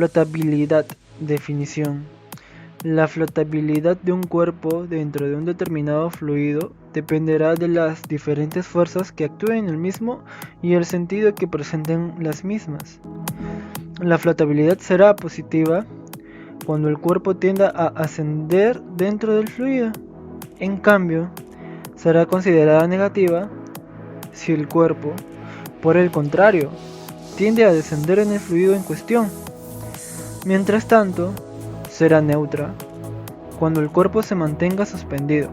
Flotabilidad. Definición. La flotabilidad de un cuerpo dentro de un determinado fluido dependerá de las diferentes fuerzas que actúen en el mismo y el sentido que presenten las mismas. La flotabilidad será positiva cuando el cuerpo tienda a ascender dentro del fluido. En cambio, será considerada negativa si el cuerpo, por el contrario, tiende a descender en el fluido en cuestión. Mientras tanto, será neutra cuando el cuerpo se mantenga suspendido,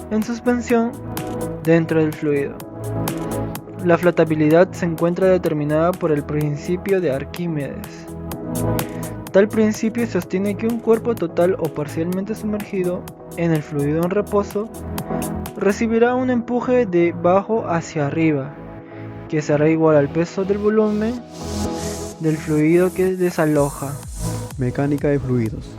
en suspensión, dentro del fluido. La flotabilidad se encuentra determinada por el principio de Arquímedes. Tal principio sostiene que un cuerpo total o parcialmente sumergido en el fluido en reposo recibirá un empuje de abajo hacia arriba, que será igual al peso del volumen del fluido que desaloja. Mecánica de fluidos.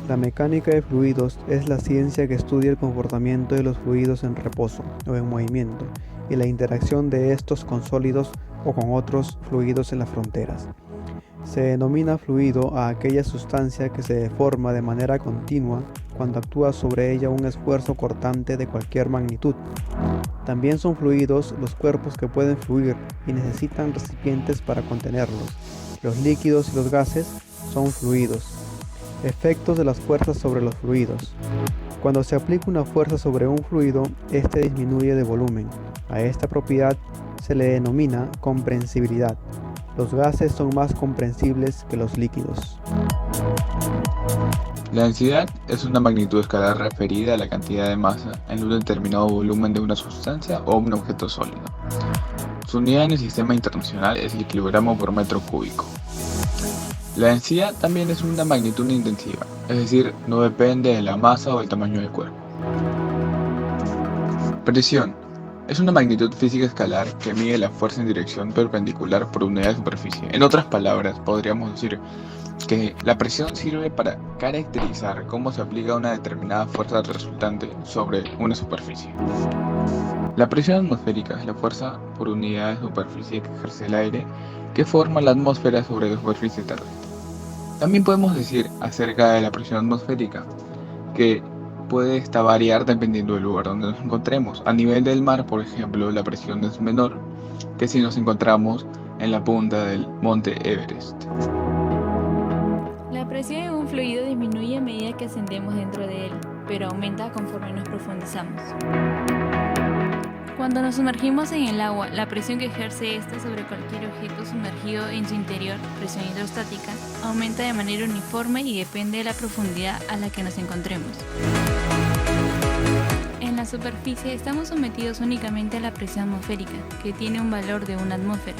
La mecánica de fluidos es la ciencia que estudia el comportamiento de los fluidos en reposo o en movimiento y la interacción de estos con sólidos o con otros fluidos en las fronteras. Se denomina fluido a aquella sustancia que se deforma de manera continua cuando actúa sobre ella un esfuerzo cortante de cualquier magnitud. También son fluidos los cuerpos que pueden fluir y necesitan recipientes para contenerlos. Los líquidos y los gases son fluidos. Efectos de las fuerzas sobre los fluidos. Cuando se aplica una fuerza sobre un fluido, este disminuye de volumen. A esta propiedad se le denomina comprensibilidad. Los gases son más comprensibles que los líquidos. La densidad es una magnitud escalar referida a la cantidad de masa en un determinado volumen de una sustancia o un objeto sólido. Su unidad en el sistema internacional es el kilogramo por metro cúbico. La densidad también es una magnitud intensiva, es decir, no depende de la masa o el tamaño del cuerpo. Presión es una magnitud física escalar que mide la fuerza en dirección perpendicular por unidad de superficie. En otras palabras, podríamos decir que la presión sirve para caracterizar cómo se aplica una determinada fuerza resultante sobre una superficie. La presión atmosférica es la fuerza por unidad de superficie que ejerce el aire que forma la atmósfera sobre la superficie terrestre. También podemos decir acerca de la presión atmosférica que puede variar dependiendo del lugar donde nos encontremos. A nivel del mar, por ejemplo, la presión es menor que si nos encontramos en la punta del monte Everest. La presión en un fluido disminuye a medida que ascendemos dentro de él, pero aumenta conforme nos profundizamos. Cuando nos sumergimos en el agua, la presión que ejerce ésta sobre cualquier objeto sumergido en su interior, presión hidrostática, aumenta de manera uniforme y depende de la profundidad a la que nos encontremos. En la superficie estamos sometidos únicamente a la presión atmosférica, que tiene un valor de 1 atmósfera,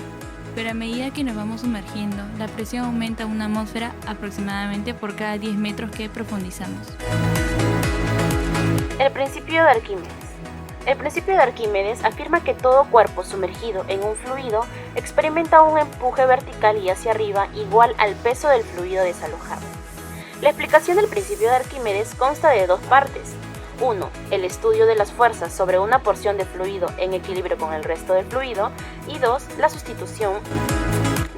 pero a medida que nos vamos sumergiendo, la presión aumenta 1 atmósfera aproximadamente por cada 10 metros que profundizamos. El principio de Arquímedes. El principio de Arquímedes afirma que todo cuerpo sumergido en un fluido experimenta un empuje vertical y hacia arriba igual al peso del fluido desalojado. La explicación del principio de Arquímedes consta de 2 partes. 1. El estudio de las fuerzas sobre una porción de fluido en equilibrio con el resto del fluido. Y 2. La sustitución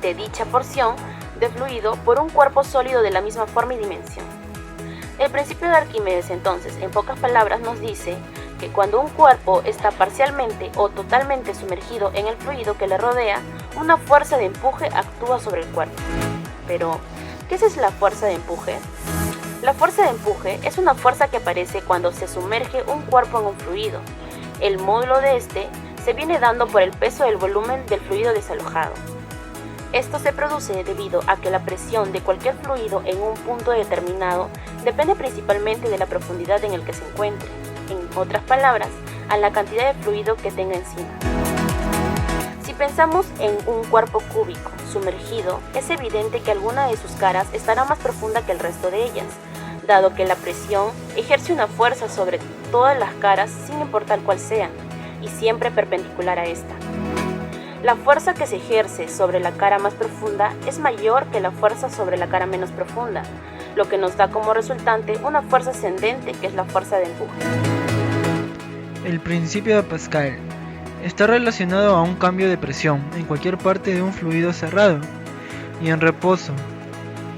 de dicha porción de fluido por un cuerpo sólido de la misma forma y dimensión. El principio de Arquímedes, entonces, en pocas palabras, nos dice que cuando un cuerpo está parcialmente o totalmente sumergido en el fluido que le rodea, una fuerza de empuje actúa sobre el cuerpo. Pero, ¿qué es la fuerza de empuje? La fuerza de empuje es una fuerza que aparece cuando se sumerge un cuerpo en un fluido. El módulo de este se viene dando por el peso del volumen del fluido desalojado. Esto se produce debido a que la presión de cualquier fluido en un punto determinado depende principalmente de la profundidad en el que se encuentre. En otras palabras, a la cantidad de fluido que tenga encima. Si pensamos en un cuerpo cúbico sumergido, es evidente que alguna de sus caras estará más profunda que el resto de ellas, dado que la presión ejerce una fuerza sobre todas las caras sin importar cuál sea, y siempre perpendicular a esta. La fuerza que se ejerce sobre la cara más profunda es mayor que la fuerza sobre la cara menos profunda, lo que nos da como resultante una fuerza ascendente que es la fuerza de empuje. El principio de Pascal está relacionado a un cambio de presión en cualquier parte de un fluido cerrado y en reposo.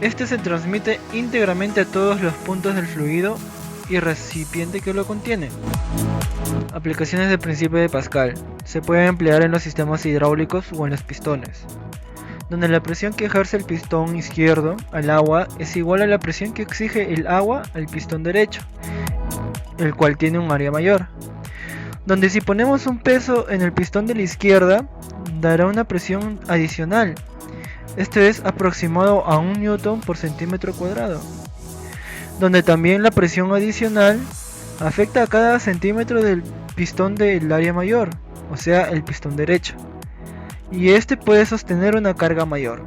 Este se transmite íntegramente a todos los puntos del fluido y recipiente que lo contiene. Aplicaciones del principio de Pascal. Se puede emplear en los sistemas hidráulicos o en los pistones, donde la presión que ejerce el pistón izquierdo al agua es igual a la presión que exige el agua al pistón derecho, el cual tiene un área mayor. Donde si ponemos un peso en el pistón de la izquierda, dará una presión adicional. Esto es aproximado a 1 newton por centímetro cuadrado. Donde también la presión adicional afecta a cada centímetro del pistón del área mayor, o sea, el pistón derecho. Y este puede sostener una carga mayor.